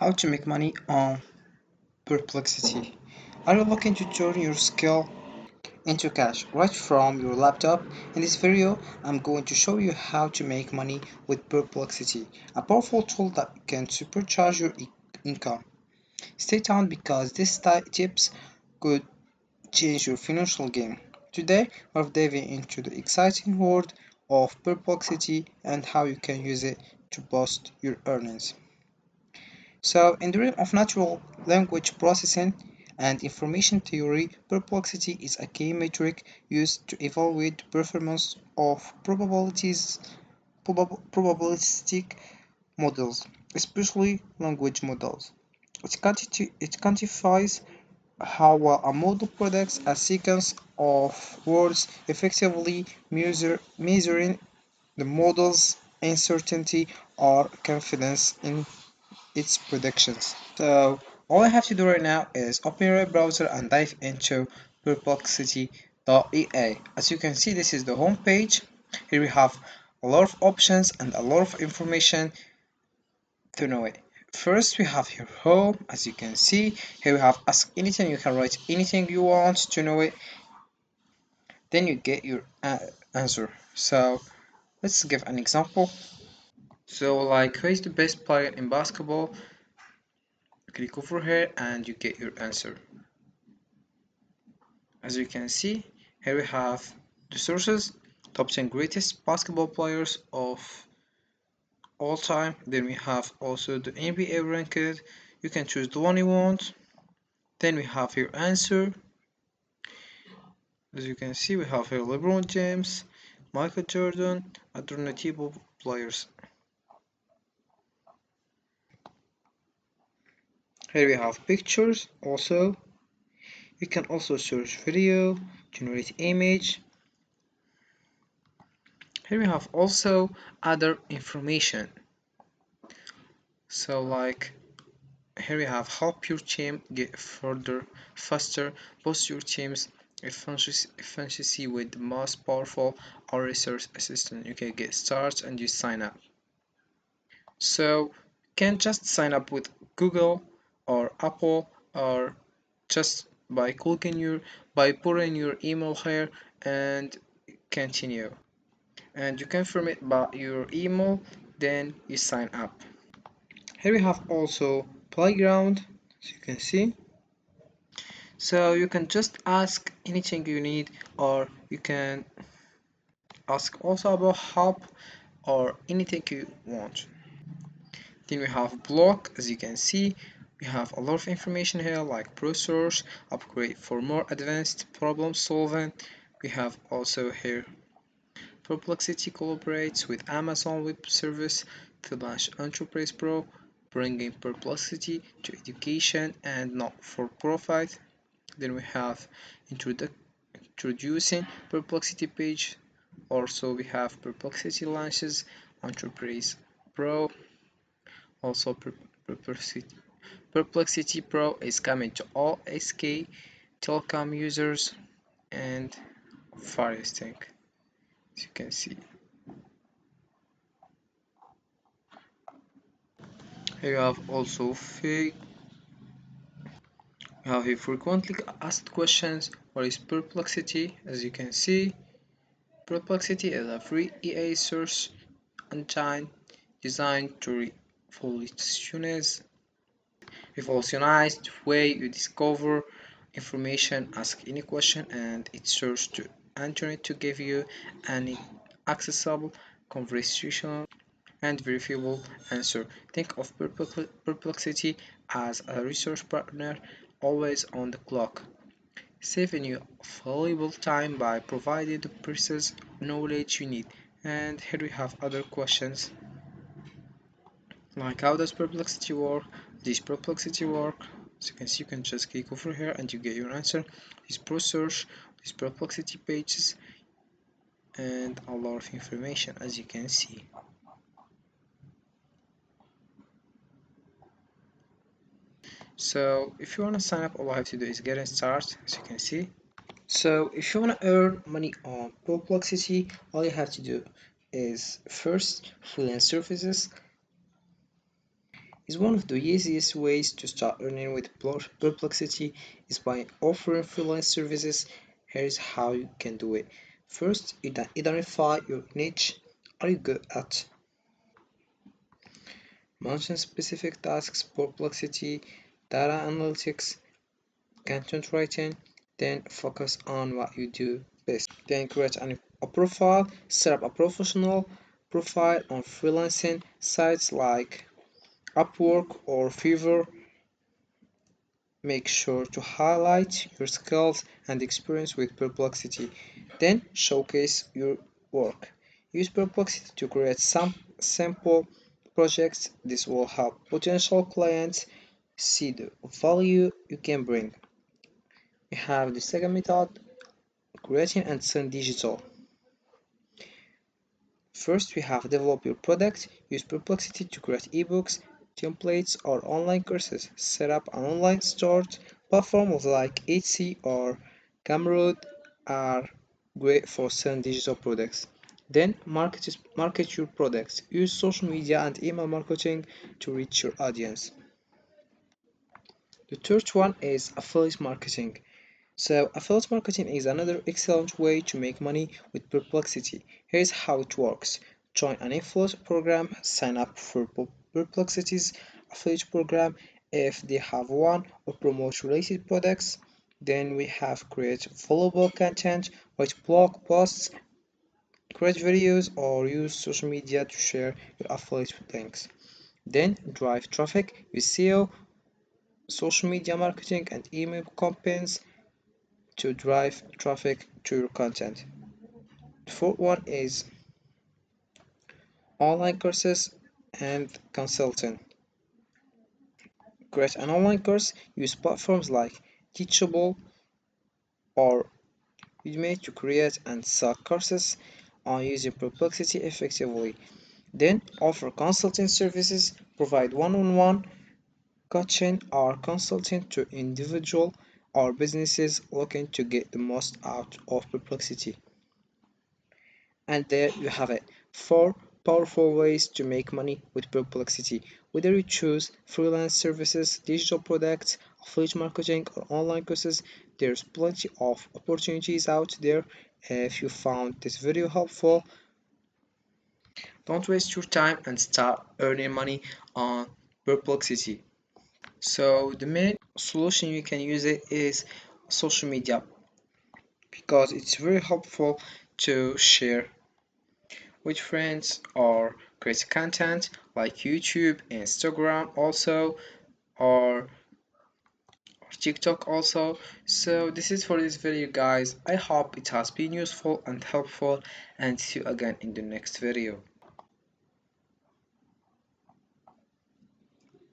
How to make money on Perplexity. Are you looking to turn your skill into cash right from your laptop? In this video, I'm going to show you how to make money with Perplexity, a powerful tool that can supercharge your income. Stay tuned because these tips could change your financial game. Today, we're diving into the exciting world of Perplexity and how you can use it to boost your earnings. So, in the realm of natural language processing and information theory, perplexity is a key metric used to evaluate the performance of probabilistic models, especially language models. It quantifies how well a model predicts a sequence of words, effectively measuring the model's uncertainty or confidence in its predictions. So all I have to do right now is open your browser and dive into Perplexity.ai. As you can see, this is the home page. Here we have a lot of options and a lot of information to know it. First, we have here home. As you can see, here we have ask anything. You can write anything you want to know it. Then you get your answer. So let's give an example. So like, who is the best player in basketball? Click over here and you get your answer. As you can see, here we have the sources, top 10 greatest basketball players of all time. Then we have also the NBA ranked. You can choose the one you want. Then we have your answer. As you can see, we have here LeBron James, Michael Jordan, alternative players. Here we have pictures also. You can also search video, generate image. Here we have also other information. So like, here we have help your team get further faster, boost your team's efficiency with the most powerful or research assistant. You can get started and you sign up. So you can just sign up with Google or Apple or just by putting your email here and continue. And you confirm it by your email, then you sign up. Here we have also playground, as you can see. So you can just ask anything you need, or you can ask also about help or anything you want. Then we have blog, as you can see. We have a lot of information here like pro source, upgrade for more advanced problem solving. We have also here Perplexity collaborates with Amazon Web Service to launch Enterprise Pro, bringing Perplexity to education and not-for-profit. Then we have introducing Perplexity page. Also, we have Perplexity launches Enterprise Pro. Also, Perplexity Pro is coming to all SK telecom users and Fire Stick, as you can see. Here you have also fake. We have here frequently asked questions. What is Perplexity? As you can see, Perplexity is a free AI search engine designed to revolutionize the way you discover information. Ask any question and it searches to answer it to give you an accessible, conversational, and verifiable answer. Think of Perplexity as a research partner always on the clock, saving you valuable time by providing the precise knowledge you need. And here we have other questions like, how does Perplexity work? Does Perplexity work? As you can see, you can just click over here and you get your answer. This pro search, these Perplexity pages, and a lot of information, as you can see. So if you want to sign up, all I have to do is get started, as you can see. So if you want to earn money on Perplexity, all you have to do is first fill in services. is one of the easiest ways to start earning with Perplexity is by offering freelance services. Here's how you can do it. First, identify your niche. Are you good at managing specific tasks, Perplexity, data analytics, content writing? Then focus on what you do best. Then create a profile, set up a professional profile on freelancing sites like Upwork or Fiverr. Make sure to highlight your skills and experience with Perplexity. Then showcase your work. Use Perplexity to create some sample projects. This will help potential clients see the value you can bring. We have the second method, creating and selling digital. First, we have develop your product. Use Perplexity to create ebooks, templates, or online courses. Set up an online store. Platforms like Etsy or Gumroad are great for selling digital products. Then market your products. Use social media and email marketing to reach your audience. The third one is affiliate marketing. So affiliate marketing is another excellent way to make money with Perplexity. Here's how it works. Join an affiliate program, sign up for Perplexity's affiliate program if they have one, or promote related products. Then we have create valuable content, write blog posts, create videos, or use social media to share your affiliate links. Then drive traffic with SEO, social media marketing, and email campaigns to drive traffic to your content. The fourth one is online courses and consulting. Create an online course, use platforms like Teachable or Udemy to create and sell courses on using Perplexity effectively. Then offer consulting services, provide one-on-one coaching or consulting to individual or businesses looking to get the most out of Perplexity. And there you have it. Four powerful ways to make money with Perplexity. Whether you choose freelance services, digital products, affiliate marketing, or online courses, there's plenty of opportunities out there. If you found this video helpful, don't waste your time and start earning money on Perplexity. So the main solution you can use it is social media because it's very helpful to share with friends or create content like YouTube, Instagram also, or TikTok also. So this is for this video guys. I hope it has been useful and helpful, and see you again in the next video.